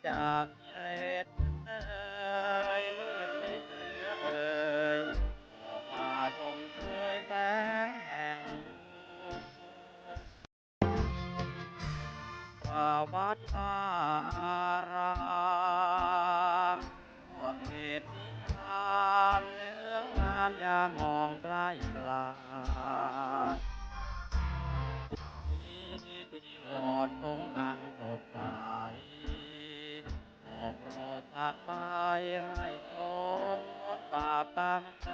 จากกิเลสเอ่ยมืดมิดเหลือเอ่ยออกมาชมเชยแสงแห่งวัดอารามพวกเหตุนิทานเรื่องงามยามมองใกล้ปลาที่หมดคงอันตกไปโปรดตักไปให้โทษบาปตามแส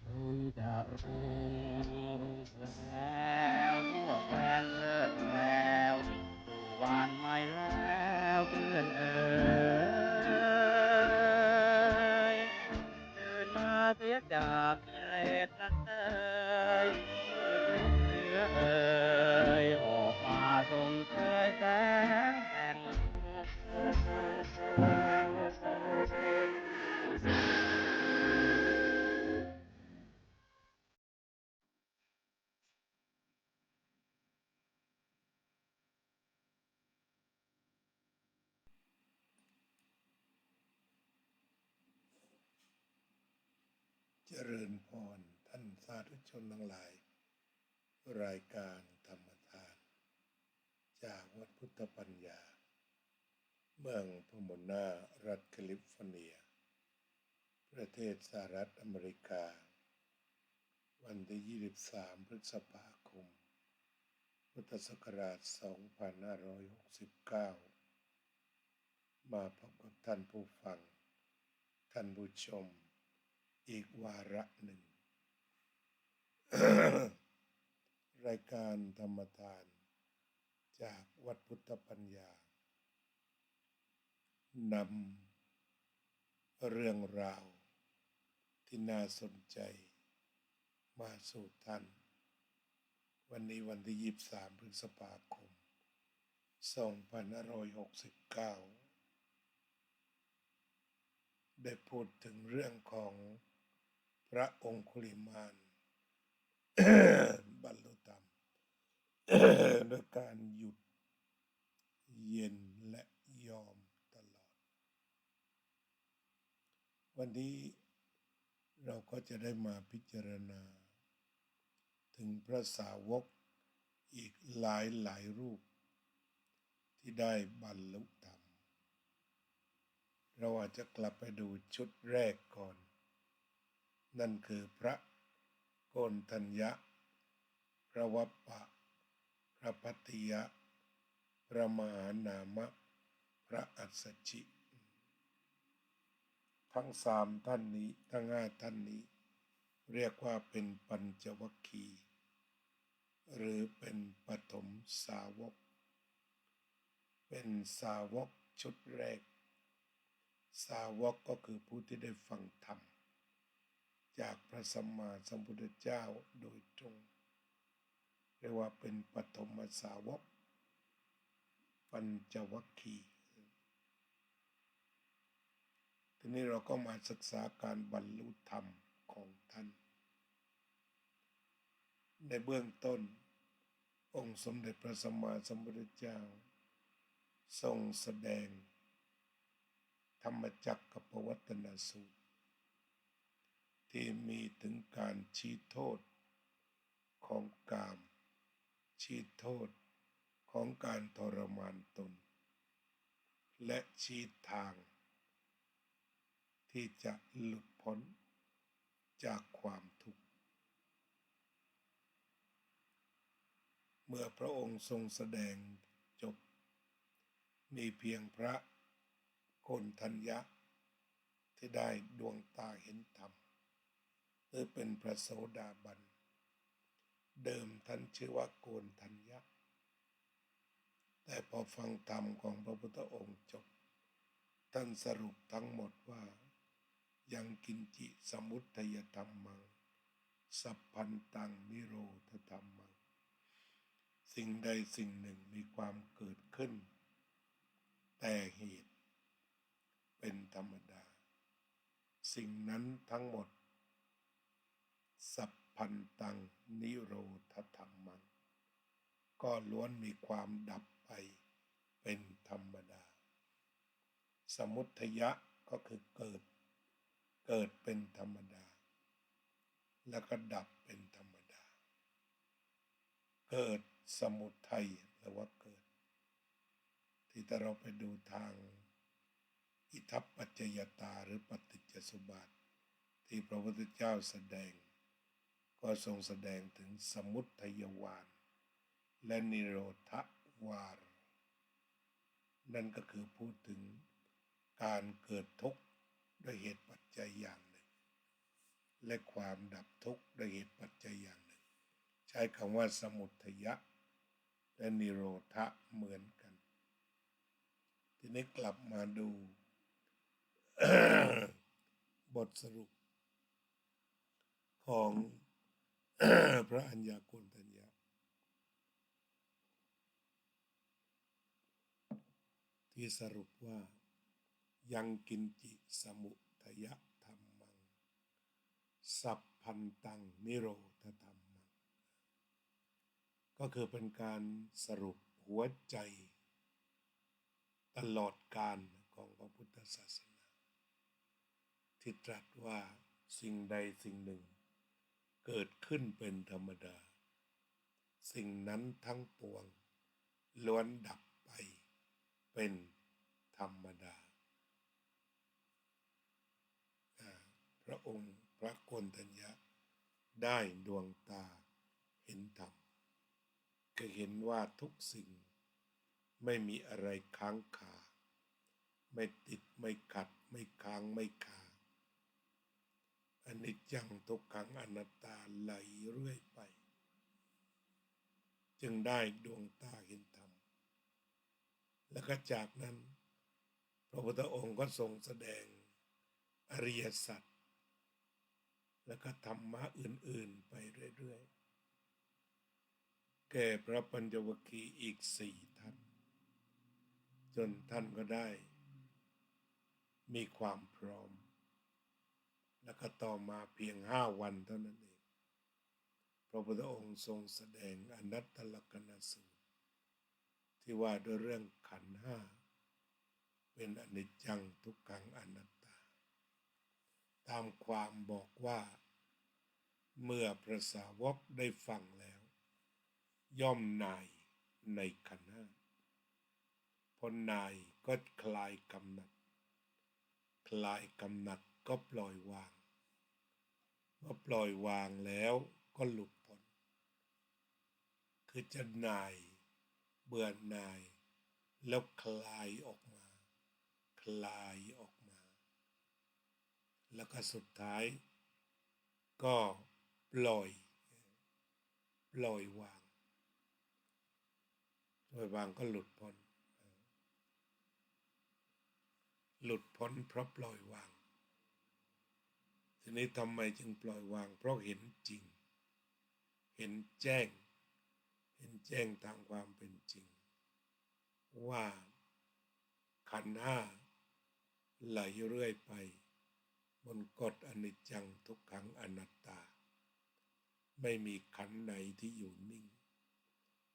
รู้จะรู้แล้วทั่วแฟนเลิศแล้วสู่วานไม่แล้วเพื่อนเอ๋ยตื่นมาเสียจากกิเลสนักเอ่ยมืดมิดเหลือเอ่ยออกมาชมเชยแสงแห่ง เจริญพรท่านสาธุชนทั้งหลายรายการธรรมทานจากวัดพุทธปัญญาเมืองพโมนารัฐแคลิฟอร์เนียประเทศสหรัฐอเมริกาวันที่23พฤษภาคมพุทธศักราช2569มาพบกับท่านผู้ฟังท่านผู้ชมอีกวาระหนึ่ง รายการธรรมทานจากวัดพุทธปัญญานำเรื่องราวที่น่าสนใจมาสู่ท่านวันนี้วันที่23พฤษภาคม2569ได้พูดถึงเรื่องของพระองคุลิมาน บรรลุธรรม โดยการหยุดเย็นและยอมตลอดวันนี้เราก็จะได้มาพิจารณาถึงพระสาวกอีกหลายรูปที่ได้บรรลุธรรมเราอาจจะกลับไปดูชุดแรกก่อนนั่นคือพระโกณทัญญะพระวัปปะพระพัทติยะพระมหานามะพระอัสสชิทั้ง3ท่านนี้ทั้ง5ท่านนี้เรียกว่าเป็นปัญจวัคคีย์หรือเป็นปฐมสาวกเป็นสาวกชุดแรกสาวกก็คือผู้ที่ได้ฟังธรรมจากพระสัมมาสัมพุทธเจ้าโดยตรงเรียกว่าเป็นปฐมสาวกปัญจวัคคีย์ทีนี้เราก็มาศึกษาการบรรลุธรรมของท่านในเบื้องต้นองค์สมเด็จพระสัมมาสัมพุทธเจ้าทรงแสดงธรรมจักรกับปวัตตนสูตรที่มีถึงการชี้โทษของกามชี้โทษของการทรมานตนและชี้ทางที่จะหลุดพ้นจากความทุกข์เมื่อพระองค์ทรงแสดงจบมีเพียงพระโกณทัญญะที่ได้ดวงตาเห็นธรรมหรือเป็นพระโสดาบันเดิมท่านชื่อว่าโกณทัญญะแต่พอฟังธรรมของพระพุทธองค์จบท่านสรุปทั้งหมดว่ายังกินจิสมุทัยธรรมังสัพพันตังนิโรธธรรมังสิ่งใดสิ่งหนึ่งมีความเกิดขึ้นแต่เหตุเป็นธรรมดาสิ่งนั้นทั้งหมดสัพพันตังนิโรธธรรมัง ก็ล้วนมีความดับไปเป็นธรรมดาสมุทัยะก็คือเกิดเป็นธรรมดาแล้วก็ดับเป็นธรรมดาเกิดสมุทัยแปลว่าเกิดที่ถ้าเราไปดูทางอิทัปปัจจยตาหรือปฏิจจสมุปบาทที่พระพุทธเจ้าแสดงก็ทรงแสดงถึงสมุทัยวาณและนิโรธวาณนั่นก็คือพูดถึงการเกิดทุกข์ด้วยเหตุปัจจัยอย่างหนึ่งและความดับทุกข์ด้วยเหตุปัจจัยอย่างหนึ่งใช้คำว่าสมุทัยะและนิโรธเหมือนกันทีนี้กลับมาดู บทสรุปของ พระอัญญาโกณทัญญะที่สรุปว่ายังกินจิสมุทัยธรรมังสัพพันตังนิโรธธรรมังก็คือเป็นการสรุปหัวใจตลอดกาลของพระพุทธศาสนาที่ตรัสว่าสิ่งใดสิ่งหนึ่งเกิดขึ้นเป็นธรรมดาสิ่งนั้นทั้งปวงล้วนดับไปเป็นธรรมดาพระองค์พระโกณทัญญะได้ดวงตาเห็นธรรมก็เห็นว่าทุกสิ่งไม่มีอะไรค้างคาไม่ติดไม่ขัดไม่ค้างไม่คาอนิจจังทุกขังอนัตตาไหลเรื่อยไปจึงได้ดวงตาเห็นธรรมแล้วก็จากนั้นพระพุทธองค์ก็ทรงแสดงอริยสัจแล้วก็ธรรมะอื่นๆไปเรื่อยๆแก่พระปัญจวัคคีย์อีก4 ท่านจนท่านก็ได้มีความพร้อมแล้วก็ต่อมาเพียง5 วันเท่านั้นเองพระพุทธองค์ทรงแสดงอนัตตลกนสูตรที่ว่าด้วยเรื่องขันธ์ห้าเป็นอนิจจังทุกขังอนัตตาตามความบอกว่าเมื่อพระสาวกได้ฟังแล้วย่อมนายในขันธ์ห้าพอนายก็คลายกำหนัดคลายกำหนัดก็ปล่อยวางเมื่อปล่อยวางแล้วก็หลุดพ้นคือจะนายเบื่อหน่ายแล้วคลายออกมาคลายออกมาแล้วก็สุดท้ายก็ปล่อยวางก็หลุดพ้นเพราะปล่อยวางทีนี้ทำไมจึงปล่อยวางเพราะเห็นจริงเห็นแจ้งตามความเป็นจริงว่าขันธ์ห้าไหลเรื่อยไปบนกฎอนิจจังทุกขังอนัตตาไม่มีขันธ์ไหนที่อยู่นิ่ง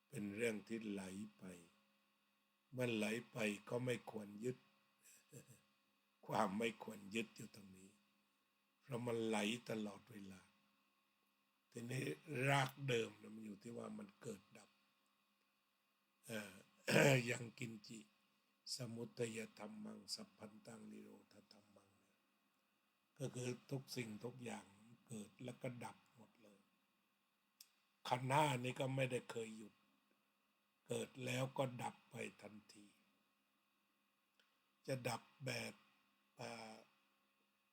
เป็นเรื่องที่ไหลไปเมื่อไหลไปก็ไม่ควรยึดความไม่ควรยึดอยู่ตรงนี้เพราะมันไหลตลอดเวลาทีนี้รากเดิมมันอยู่ที่ว่ามันเกิดดับยังกินจิสมุทัยธรรมังสัพพันตังนิโรธธรรมังก็คือทุกสิ่งทุกอย่างเกิดแล้วก็ดับหมดเลยขันธ์ห้านี้ก็ไม่ได้เคยหยุดเกิดแล้วก็ดับไปทันทีจะดับแบบ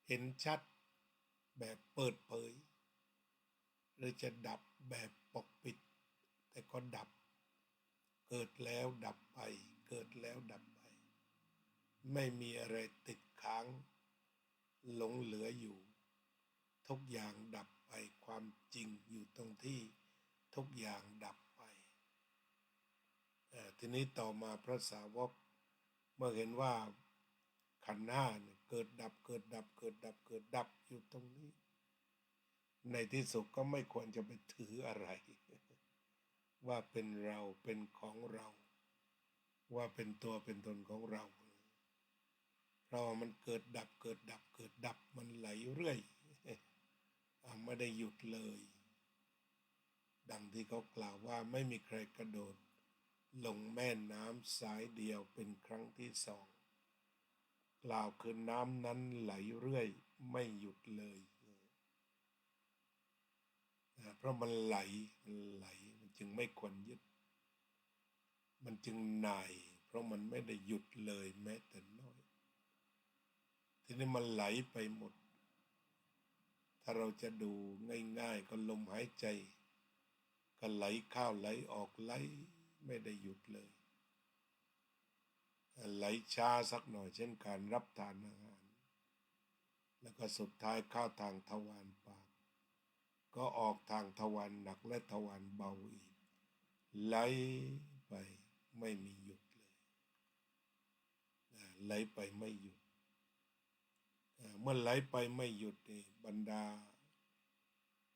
เห็นชัดแบบเปิดเผยหรือจะดับแบบปกปิดแต่ก็ดับเกิดแล้วดับไปเกิดแล้วดับไปไม่มีอะไรติดค้างหลงเหลืออยู่ทุกอย่างดับไปความจริงอยู่ตรงที่ทุกอย่างดับไปทีนี้ต่อมาพระสาวกเมื่อเห็นว่าขันธ์ห้าเกิดดับเกิดดับเกิดดับเกิดดับอยู่ตรงนี้ในที่สุดก็ไม่ควรจะไปถืออะไร ว่าเป็นเราเป็นของเราว่าเป็นตัวเป็นตนของเราเพราะมันเกิดดับเกิดดับเกิดดับมันไหลเรื่อยไม่ได้หยุดเลยดังที่เขากล่าวว่าไม่มีใครกระโดดลงแม่น้ำสายเดียวเป็นครั้งที่สองกล่าวคือน้ำนั้นไหลเรื่อยไม่หยุดเลยเพราะมันไหลมันจึงไม่ควรยึดมันจึงหน่ายเพราะมันไม่ได้หยุดเลยแม้แต่น้อยทีนี้มันไหลไปหมดถ้าเราจะดูง่ายๆก็ลมหายใจก็ไหลเข้าไหลออกไหลไม่ได้หยุดเลยไหลช้าสักหน่อยเช่นการรับทานอาหารแล้วก็สุดท้ายเข้าทางทวารปากก็ออกทางทวารหนักและทวารเบาอีกไหลไปไม่มีหยุดเลยไหลไปไม่หยุดเมื่อไหลไปไม่หยุดนี่บรรดา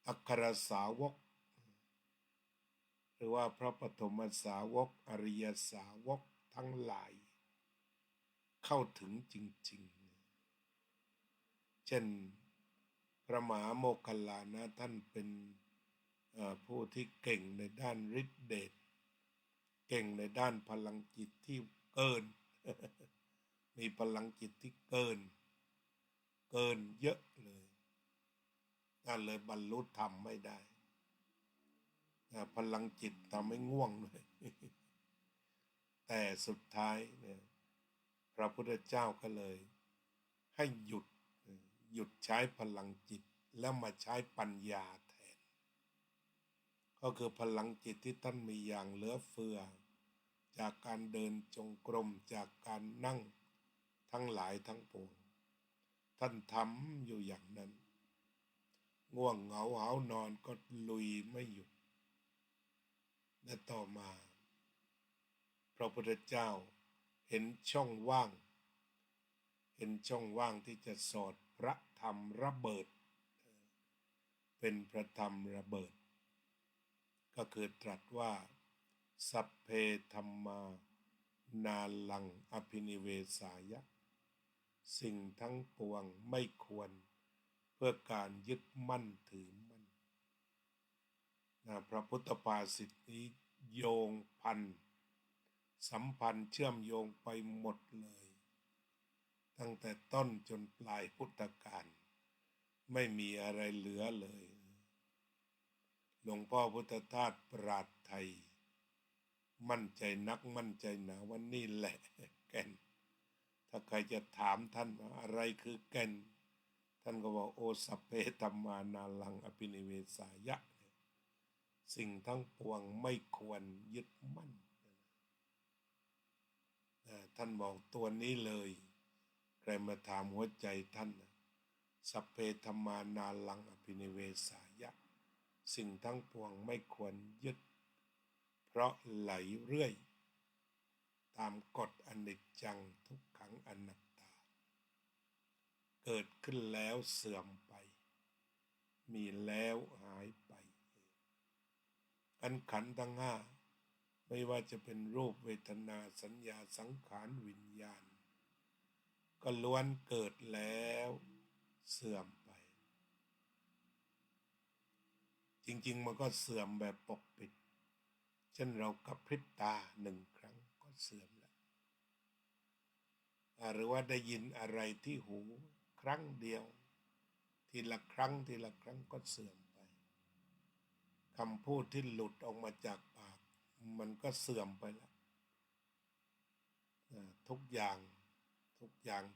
อัคครสาวกหรือว่าพระปฐมสาวกอริยสาวกทั้งหลายเข้าถึงจริงๆเช่นพระมหาโมคคัลลานะท่านเป็นผู้ที่เก่งในด้านฤทธิเดชเก่งในด้านพลังจิตที่เกิน มีพลังจิตที่เกินเยอะเลยนั่นเลยบรรลุธรรมไม่ได้พลังจิตทำให้ง่วงด้วย แต่สุดท้ายเนี่ยพระพุทธเจ้าก็เลยให้หยุดใช้พลังจิตแล้วมาใช้ปัญญาแทนก็คือพลังจิตที่ท่านมีอย่างเหลือเฟือจากการเดินจงกรมจากการนั่งทั้งหลายทั้งปวงท่านทำอยู่อย่างนั้นง่วงเหงาหาวนอนก็ลุยไม่หยุดและต่อมาพระพุทธเจ้าเห็นช่องว่างที่จะสอดพระธรรมระเบิดเป็นพระธรรมระเบิดก็คือตรัสว่าสัพเพธัมมานาลังอภินิเวสายะสิ่งทั้งปวงไม่ควรเพื่อการยึดมั่นถือมั่นพระพุทธภาษิตนี้โยงพันสัมพันธ์เชื่อมโยงไปหมดเลยตั้งแต่ต้นจนปลายพุทธกาลไม่มีอะไรเหลือเลยหลวงพ่อพุทธทาสปราชญ์ไทยมั่นใจนักมั่นใจหนาว่านี่แหละแก่นถ้าใครจะถามท่านว่าอะไรคือแก่นท่านก็บอกโอสัพเพธัมมานาลังอภินิเวสายะสิ่งทั้งปวงไม่ควรยึดมั่นท่านบอกตัวนี้เลยใครมาถามหัวใจท่านสัพเพธัมมานาลังอภินิเวสายะสิ่งทั้งปวงไม่ควรยึดเพราะไหลเรื่อยตามกฎอนิจจังทุกขังอนัตตาเกิดขึ้นแล้วเสื่อมไปมีแล้วหายไปอันขันธ์ทั้งห้าไม่ว่าจะเป็นรูปเวทนาสัญญาสังขารวิญญาณก็ล้วนเกิดแล้วเสื่อมไปจริงๆมันก็เสื่อมแบบปกปิดเช่นเรากระพริบตาหนึ่งครั้งก็เสื่อมแล้วหรือว่าได้ยินอะไรที่หูครั้งเดียวทีละครั้งก็เสื่อมไปคำพูดที่หลุดออกมาจากปากมันก็เสื่อมไปแล้วทุกอย่าง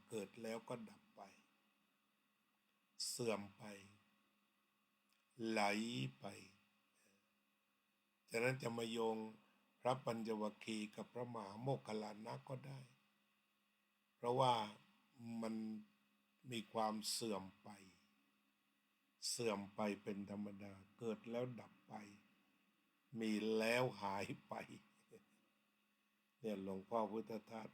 เกิดแล้วก็ดับไปเสื่อมไปไหลไปฉะนั้นจะมาโยงพระปัญจวัคคีย์กับพระมหาโมคคัลลานะก็ได้เพราะว่ามันมีความเสื่อมไปเป็นธรรมดาเกิดแล้วดับไปมีแล้วหายไปเนี่ยหลวงพ่อพุทธทาส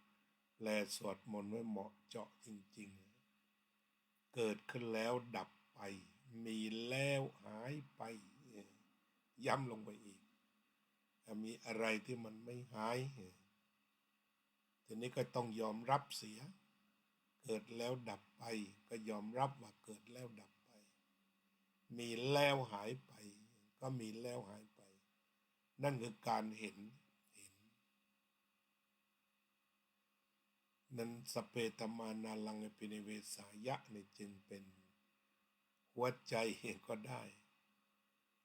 แลสวดมนต์ไว้เหมาะเจาะจริงๆเกิดขึ้นแล้วดับไปมีแล้วหายไปย้ำลงไปอีก ามีอะไรที่มันไม่หายทีนี้ก็ต้องยอมรับเสียเกิดแล้วดับไปก็ยอมรับว่าเกิดแล้วดับไปมีแล้วหายไปก็มีแล้วหายไปนั่นคือการเห็นนั้นสเปตมานาลังอภินิเวสายะนี่จึงเป็นหัวใจก็ได้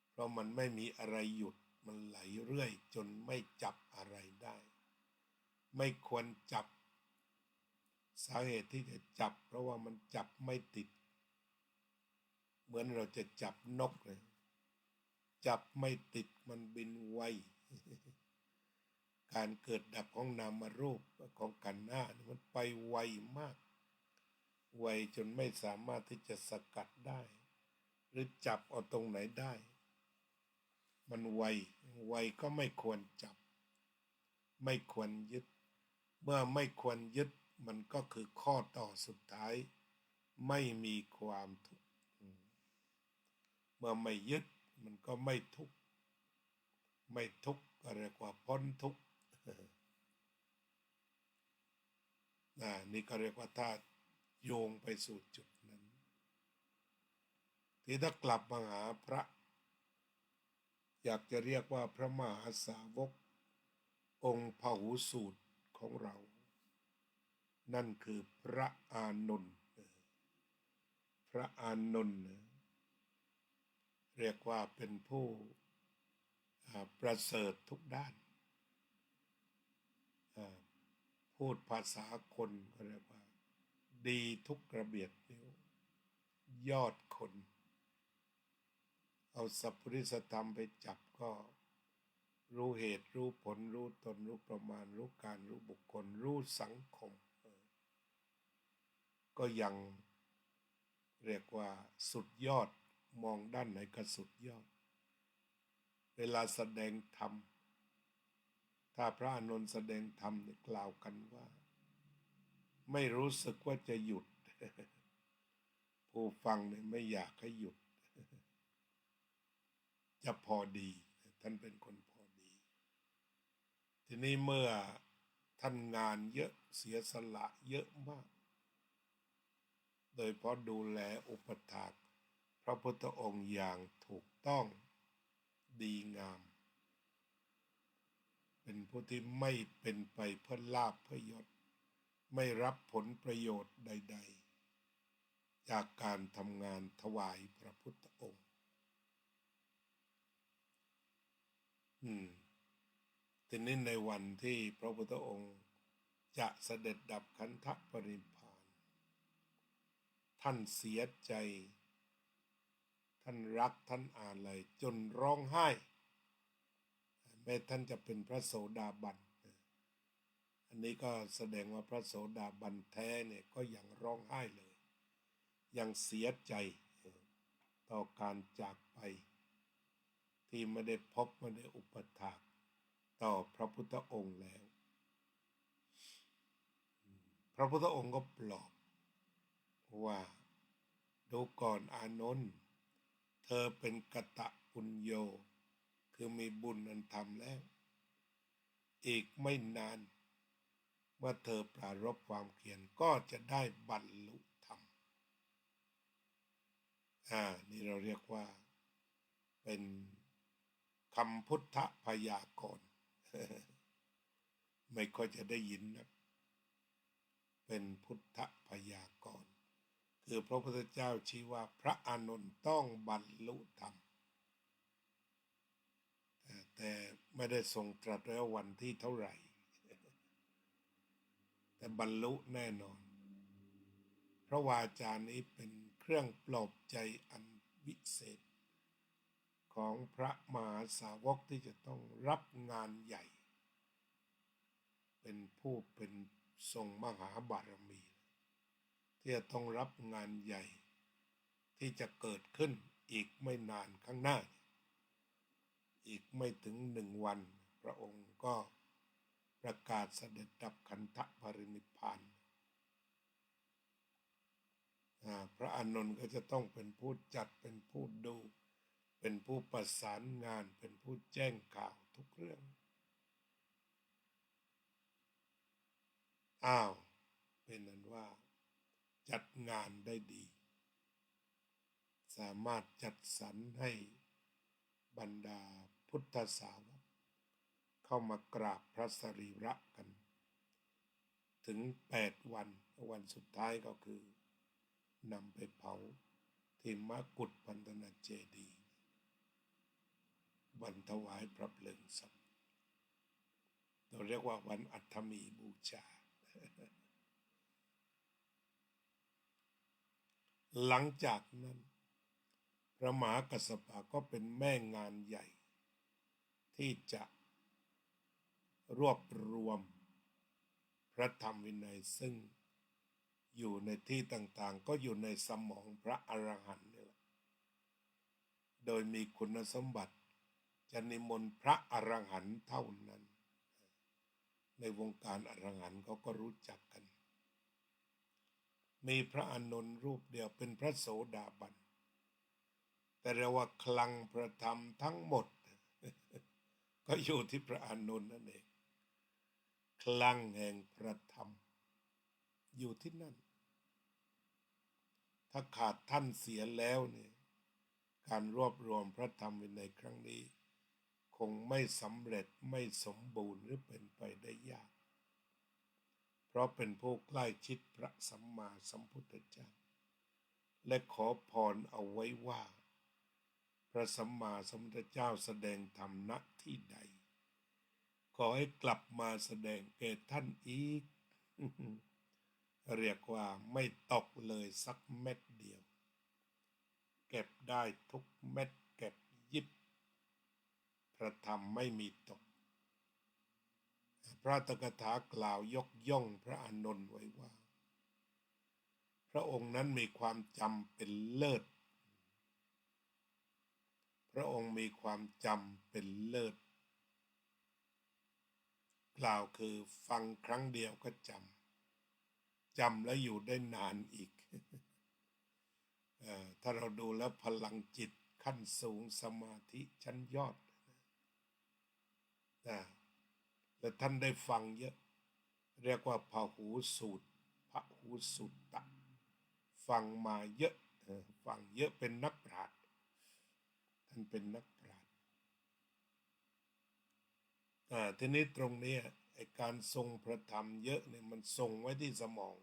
เพราะมันไม่มีอะไรหยุดมันไหลเรื่อยจนไม่จับอะไรได้ไม่ควรจับสาเหตุที่จะจับเพราะว่ามันจับไม่ติดเหมือนเราจะจับนกเลยจับไม่ติดมันบินไวการเกิดดับของนามรูปของขันธ์ห้ามันไปไวมากไวจนไม่สามารถที่จะสกัดได้หรือจับเอาตรงไหนได้มันไวก็ไม่ควรจับไม่ควรยึดเมื่อไม่ควรยึดมันก็คือข้อต่อสุดท้ายไม่มีความทุกข์เมื่อไม่ยึดมันก็ไม่ทุกข์ไม่ทุกข์ก็เรียกว่าพ้นทุกข์นี่ก็เรียกว่าถ้าโยงไปสู่จุดนั้นที่ถ้ากลับมาหาพระอยากจะเรียกว่าพระมหาสาวกองค์พหุสูตรของเรานั่นคือพระอานนท์พระอานนท์เรียกว่าเป็นผู้ประเสริฐทุกด้านพูดภาษาคนก็เรียกว่าดีทุกกระเบียดนิ้วยอดคนเอาสัพพุริสธรรมไปจับก็รู้เหตุรู้ผลรู้ตนรู้ประมาณรู้การรู้บุคคลรู้สังคมก็ยังเรียกว่าสุดยอดมองด้านไหนก็สุดยอดเวลาแสดงธรรมถ้าพระอานนท์แสดงธรรมกล่าวกันว่าไม่รู้สึกว่าจะหยุดผู้ฟังเนี่ยไม่อยากให้หยุดจะพอดีท่านเป็นคนพอดีทีนี้เมื่อท่านงานเยอะเสียสละเยอะมากโดยเพราะดูแลอุปถากพระพุทธองค์อย่างถูกต้องดีงามเป็นผู้ที่ไม่เป็นไปเพื่อลาภเพื่อยศไม่รับผลประโยชน์ใดๆจากการทำงานถวายพระพุทธองค์ทีนี้ในวันที่พระพุทธองค์จะเสด็จดับขันธปรินิพพานท่านเสียใจท่านรักท่านอาลัยจนร้องไห้แม้ท่านจะเป็นพระโสดาบันอันนี้ก็แสดงว่าพระโสดาบันแท้เนี่ยก็ยังร้องไห้เลยยังเสียใจต่อการจากไปที่ไม่ได้พบไม่ได้อุปถากต่อพระพุทธองค์แล้วพระพุทธองค์ก็ปลอบว่าดูก่อนอานนท์เธอเป็นกตปุญโญคือมีบุญอันทำแล้วอีกไม่นานเมื่อเธอปรารภความเพียรก็จะได้บรรลุธรรมนี่เราเรียกว่าเป็นคำพุทธพยากรณ์ ไม่ค่อยจะได้ยินนะเป็นพุทธพยากรณ์คือพระพุทธเจ้าชี้ว่าพระอานนท์ต้องบรรลุธรรมแต่ไม่ได้ทรงตรัสไว้ว่าวันที่เท่าไหร่แต่บรรลุแน่นอนพระวาจานี้เป็นเครื่องปลอบใจอันวิเศษของพระมหาสาวกที่จะต้องรับงานใหญ่เป็นผู้เป็นทรงมหาบารมีที่จะต้องรับงานใหญ่ที่จะเกิดขึ้นอีกไม่นานข้างหน้าอีกไม่ถึง1 วันพระองค์ก็ประกาศเสด็จดับขันธปรินิพพานพระอานนท์ก็จะต้องเป็นผู้จัดเป็นผู้ดูเป็นผู้ประสานงานเป็นผู้แจ้งข่าวทุกเรื่อง อ้าวเป็นนั้นว่าจัดงานได้ดี สามารถจัดสรรให้บรรดาพุทธสาวกเข้ามากราบพระสรีระกันถึง8 วันวันสุดท้ายก็คือนำไปเผาที่มกุฏพันธนาเจดีย์วันถวายพระเพลิงศพเราเรียกว่าวันอัฐมีบูชา หลังจากนั้นพระมหากัสสปะก็เป็นแม่งานใหญ่ที่จะรวบรวมพระธรรมวินัยซึ่งอยู่ในที่ต่างๆก็อยู่ในสมองพระอรหันต์นี่แหละโดยมีคุณสมบัติจะนิมนต์พระอรหันต์เท่านั้นในวงการอรหันต์เขาก็รู้จักกันมีพระอานนท์รูปเดียวเป็นพระโสดาบันแต่เรียกว่าคลังพระธรรมทั้งหมด ก็อยู่ที่พระอานนท์นั่นเองคลังแห่งพระธรรมอยู่ที่นั่นถ้าขาดท่านเสียแล้วเนี่ยการรวบรวมพระธรรมวินัยครั้งนี้คงไม่สำเร็จไม่สมบูรณ์หรือเป็นไปได้ยากเพราะเป็นผู้ใกล้ชิดพระสัมมาสัมพุทธเจ้าและขอพรเอาไว้ว่าพระสัมมาสัมพุทธเจ้าแสดงธรรมณที่ใดขอให้กลับมาแสดงแก่ท่านอีก เรียกว่าไม่ตกเลยสักเม็ดเดียวเก็บได้ทุกเม็ดเก็บยิบพระธรรมไม่มีตกพระตถกถากล่าวยกย่องพระอานนท์ไว้ว่าพระองค์นั้นมีความจำเป็นเลิศพระองค์มีความจำเป็นเลิศกล่าวคือฟังครั้งเดียวก็จำแล้วอยู่ได้นานอีก ถ้าเราดูแล้วพลังจิตขั้นสูงสมาธิชั้นยอดและท่านได้ฟังเยอะเรียกว่าพหูสูตรพหูสุตตะฟังมาเยอะฟังเยอะเป็นนักปราชญ์ท่านเป็นนักปราชญ์ทีนี้ตรงนี้ไอ้การทรงพระธรรมเยอะเนี่ยมันทรงไว้ที่สมอง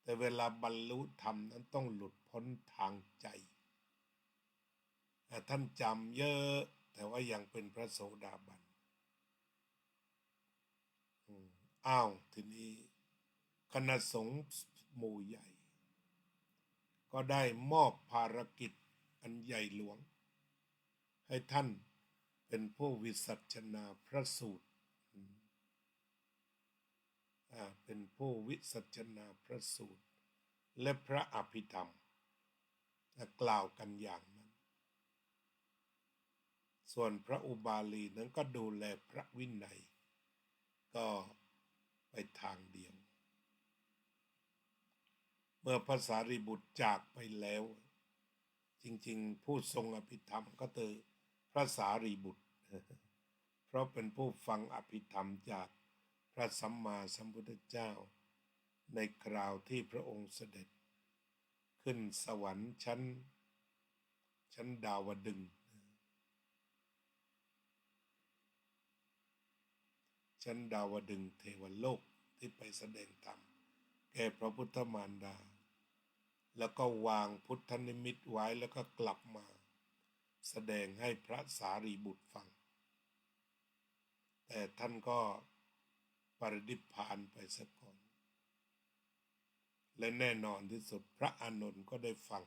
แต่เวลาบรรลุธรรมนั้นต้องหลุดพ้นทางใจท่านจำเยอะแต่ว่ายังเป็นพระโสดาบันอ้าวทีนี้คณะสงฆ์หมู่ใหญ่ก็ได้มอบภารกิจอันใหญ่หลวงให้ท่านเป็นผู้วิสัชนาพระสูตรเป็นผู้วิสัชนาพระสูตรและพระอภิธรรมกล่าวกันอย่างนั้นส่วนพระอุบาลีนั้นก็ดูแลพระวินัยก็ไปทางเดียวเมื่อพระสารีบุตรจากไปแล้วจริงๆผู้ทรงอภิธรรมก็คือพระสารีบุตร เพราะเป็นผู้ฟังอภิธรรมจากพระสัมมาสัมพุทธเจ้าในคราวที่พระองค์เสด็จขึ้นสวรรค์ชั้นดาวดึงส์ชั้นดาวดึงส์เทวโลกที่ไปแสดงธรรมแก่พระพุทธมารดาแล้วก็วางพุทธนิมิตไว้แล้วก็กลับมาแสดงให้พระสารีบุตรฟังแต่ท่านก็ปรินิพพานไปซะก่อนและแน่นอนที่สุดพระอานนท์ก็ได้ฟัง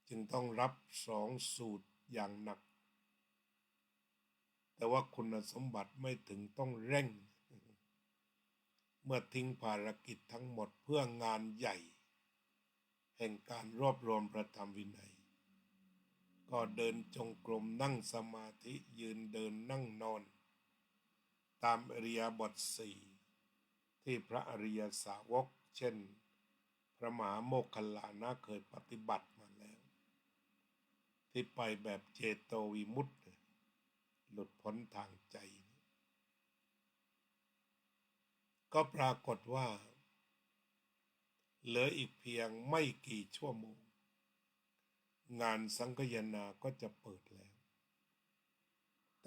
จึงต้องรับ2 สูตรอย่างหนักแต่ว่าคุณสมบัติไม่ถึงต้องเร่งเมื่อทิ้งภารกิจทั้งหมดเพื่องานใหญ่แห่งการรวบรวมพระธรรมวินัยก็เดินจงกรมนั่งสมาธิยืนเดินนั่งนอนตามอริยบท 4ที่พระอริยสาวกเช่นพระมหาโมคคัลลานะเคยปฏิบัติมาแล้วที่ไปแบบเจโตวิมุตติหลุดพ้นทางใจ ก็ปรากฏว่าเหลืออีกเพียงไม่กี่ชั่วโมงงานสังคายนาก็จะเปิดแล้ว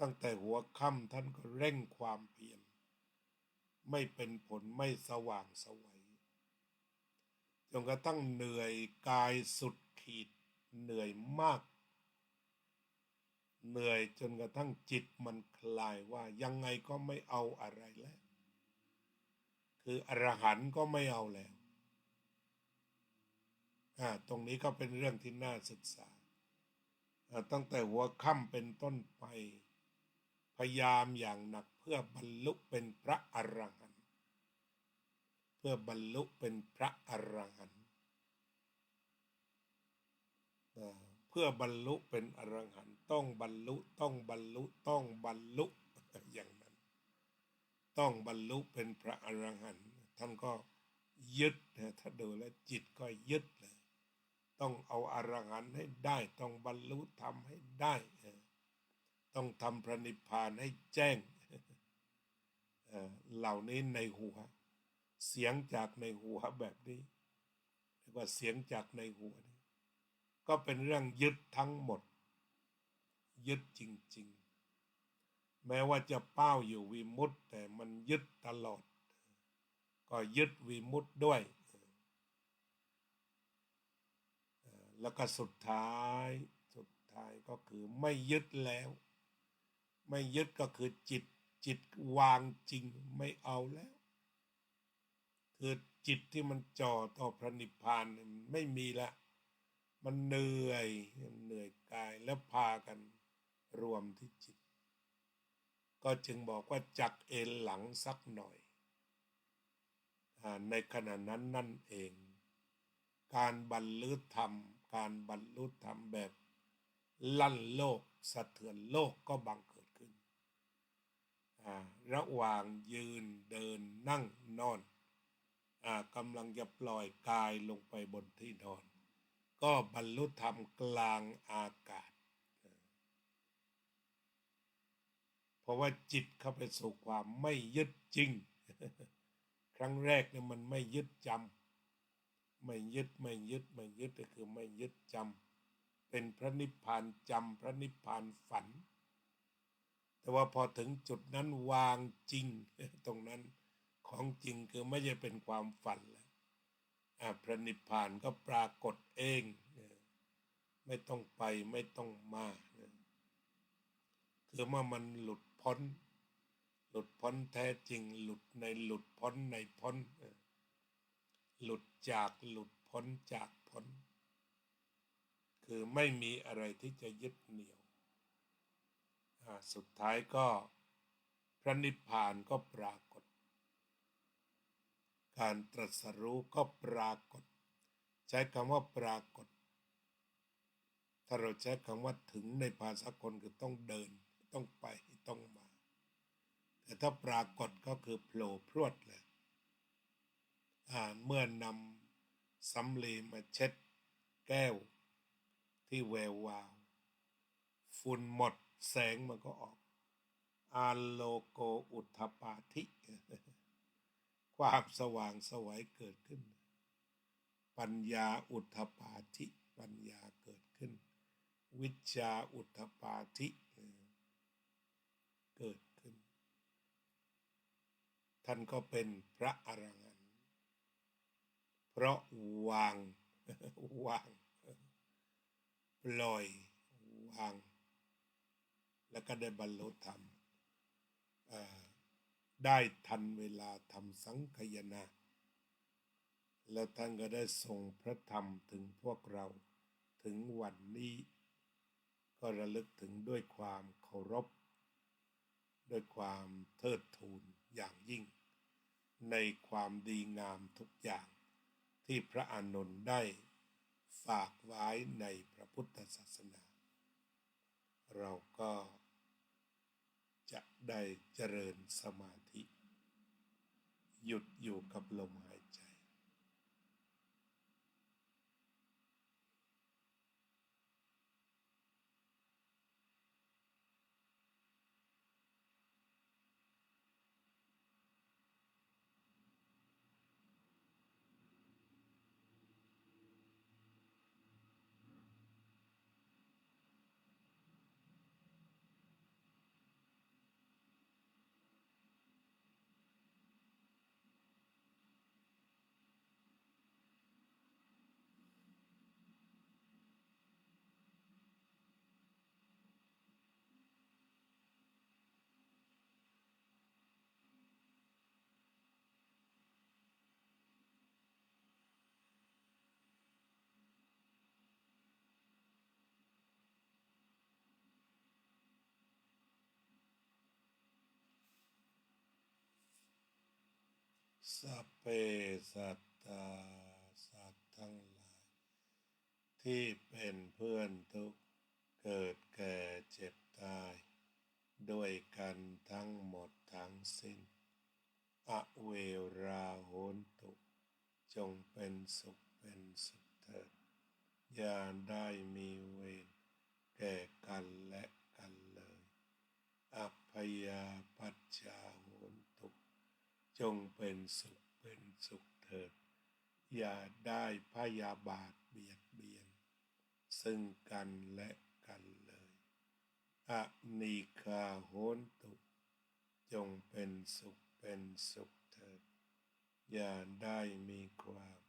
ตั้งแต่หัวค่ำท่านก็เร่งความเพียรไม่เป็นผลไม่สว่างไสวจนกระทั่งเหนื่อยกายสุดขีดเหนื่อยมากเหนื่อยจนกระทั่งจิตมันคลายว่ายังไงก็ไม่เอาอะไรแล้วคืออรหันต์ก็ไม่เอาแล้วตรงนี้ก็เป็นเรื่องที่น่าศึกษาตั้งแต่หัวค่ำเป็นต้นไปพยายามอย่างหนักเพื่อบรรลุเป็นพระอรหันต์เพื่อบรรลุเป็นพระอรหันต์เพื่อบรรลุเป็นอรหันต์ต้องบรรลุต้องบรรลุต้องบรรลุอย่างนั้นต้องบรรลุเป็นพระอรหันต์ท่านก็ยึดถ้าดูแลจิตก็ยึดเลยต้องเอาอรหันต์ให้ได้ต้องบรรลุธรรมให้ได้ต้องทำพระนิพพานให้แจ้งเหล่านี้ในหัวเสียงจากในหัวแบบนี้เรียกว่าเสียงจากในหัวนี่ก็เป็นเรื่องยึดทั้งหมดยึดจริงๆแม้ว่าจะเป้าอยู่วิมุตติแต่มันยึดตลอดก็ยึดวิมุตติด้วยแล้วก็สุดท้ายก็คือไม่ยึดแล้วไม่ยึดก็คือจิตวางจริงไม่เอาแล้วคือจิตที่มันจ่อต่อพระนิพพานไม่มีละมันเหนื่อยกายแล้วพากันรวมที่จิตก็จึงบอกว่าจักเอนหลังสักหน่อยในขณะนั้นนั่นเองการบรรลุธรรมแบบลั่นโลกสะเทือนโลกก็บังเกิดขึ้นระหว่างยืนเดินนั่งนอนกำลังจะปล่อยกายลงไปบนที่นอนก็บรรลุธรรมกลางอากาศเพราะว่าจิตเข้าไปสู่ความไม่ยึดจริงครั้งแรกเนี่ยมันไม่ยึดจำไม่ยึดก็คือไม่ยึดจำเป็นพระนิพพานจำพระนิพพานฝันแต่ว่าพอถึงจุดนั้นวางจริงตรงนั้นของจริงคือไม่ใช่เป็นความฝันแล้วพระนิพพานก็ปรากฏเองไม่ต้องไปไม่ต้องมาคือเมื่อมันหลุดพ้นแท้จริงหลุดพ้นในพ้นหลุดพ้นจากพ้นคือไม่มีอะไรที่จะยึดเหนี่ยวสุดท้ายก็พระนิพพานก็ปรากฏการตรัสรู้ก็ปรากฏใช้คำว่าปรากฏถ้าเราใช้คำว่าถึงในภาษากลคือต้องเดินต้องไปต้องมาแต่ถ้าปรากฏก็คือโผล่พรวดเลยเมื่อนำสำลีมาเช็ดแก้วที่แวววาวฝุ่นหมดแสงมันก็ออกอาโลโกอุทธปาธิความสว่างไสวเกิดขึ้นปัญญาอุทธปาธิปัญญาเกิดขึ้นวิชชาอุทธปาธิเกิดขึ้นท่านก็เป็นพระอรหันต์เพราะวางปล่อยวางแล้วก็ได้บรรลุธรรมได้ทันเวลาทำสังคายนาแล้วท่านก็ได้ส่งพระธรรมถึงพวกเราถึงวันนี้ก็ระลึกถึงด้วยความเคารพด้วยความเทิดทูนอย่างยิ่งในความดีงามทุกอย่างที่พระอานนท์ได้ฝากไว้ในพระพุทธศาสนาเราก็จะได้เจริญสมาธิหยุดอยู่กับลมหายใจ สัพเพสัตตาสัตว์ทั้งหลายที่เป็นเพื่อนทุกข์เกิดแก่เจ็บตายด้วยกันทั้งหมดทั้งสิ้นอเวราโหนตุจงเป็นสุขเป็นสุขเถิดอย่าได้มีเวรแก่กันและกันเลยอัพพยาปัชชาโหนตุจงเป็นสุขเป็นสุขเถิดอย่าได้พยาบาทเบียดเบียนซึ่งกันและกันเลยอนีฆาโหนตุจงเป็นสุขเป็นสุขเถิดอย่าได้มีความ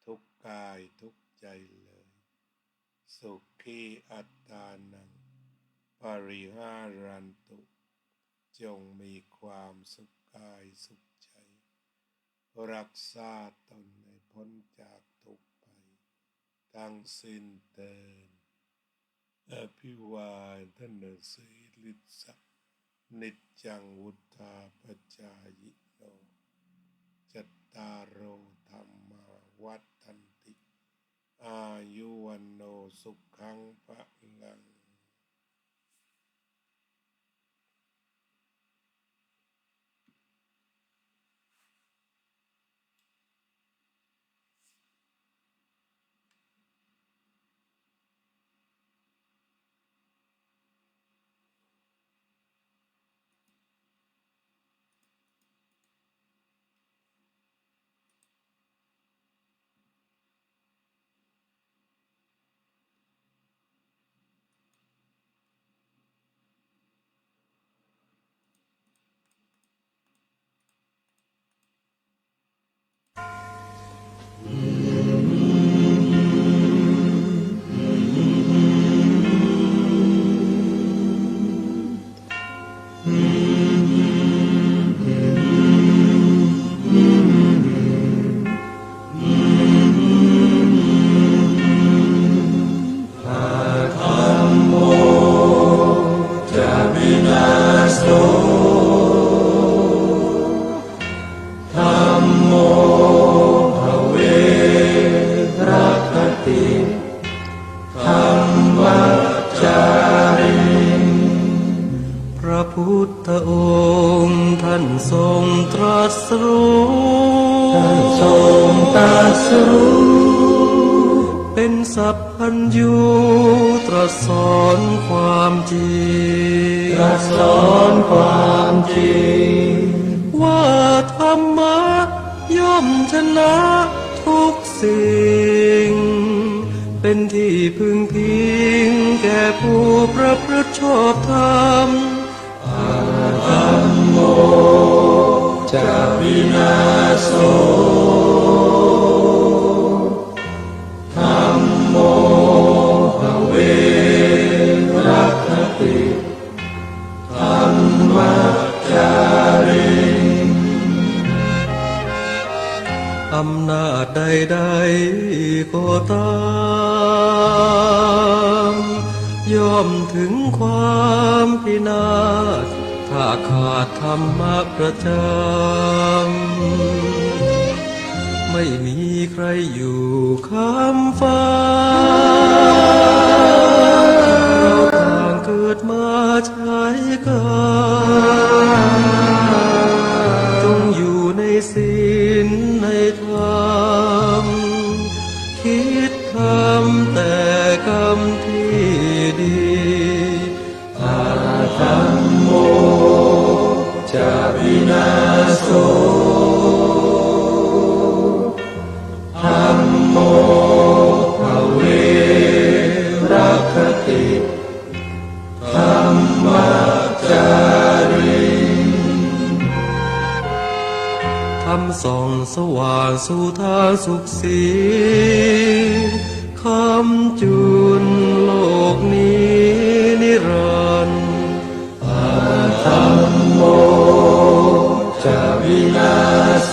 ทุกข์กายทุกข์ใจเลยสุขีอัตตานังปริหารันตุจงมีความสุขกายสุขใจรักษาตนให้พ้นจากทุกข์ไปทั้งสิ้นเถิดอภิวาทนาสีลิสะนิจจังวุธาปจายโนจัตตารโอธรรมาวัฏันติอายุวันโนสุขังภะลังพระพุทธองค์ท่านทรงตรัสรู้เป็นสัพพัญญูตรัสสอนความจริงว่าธรรมะย่อมชนะทุกสิ่งเป็นที่พึงพิงแก่ผู้ประพฤติชอบธรรมธัมโมจะวินาโสธัมโมภเวรัคติธัมมัจจาริอำนาจใดๆก็ตามย่อมถึงความพินาศถ้าขาดธรรมะประจำไม่มีใครอยู่ค้ำฟ้าเราต่างเกิดมาใช้กันจงอยู่ในศีลในธรรมคิดทำแต่กรรมที่ดีธัมโมจะวินาโสธัมโมภเวรัคติธัมมัจจาริธรรมส่องสว่างสู่ทางสุขสีคำจุนโลกนี้นิรันดร์ธัมโมจะวินาโส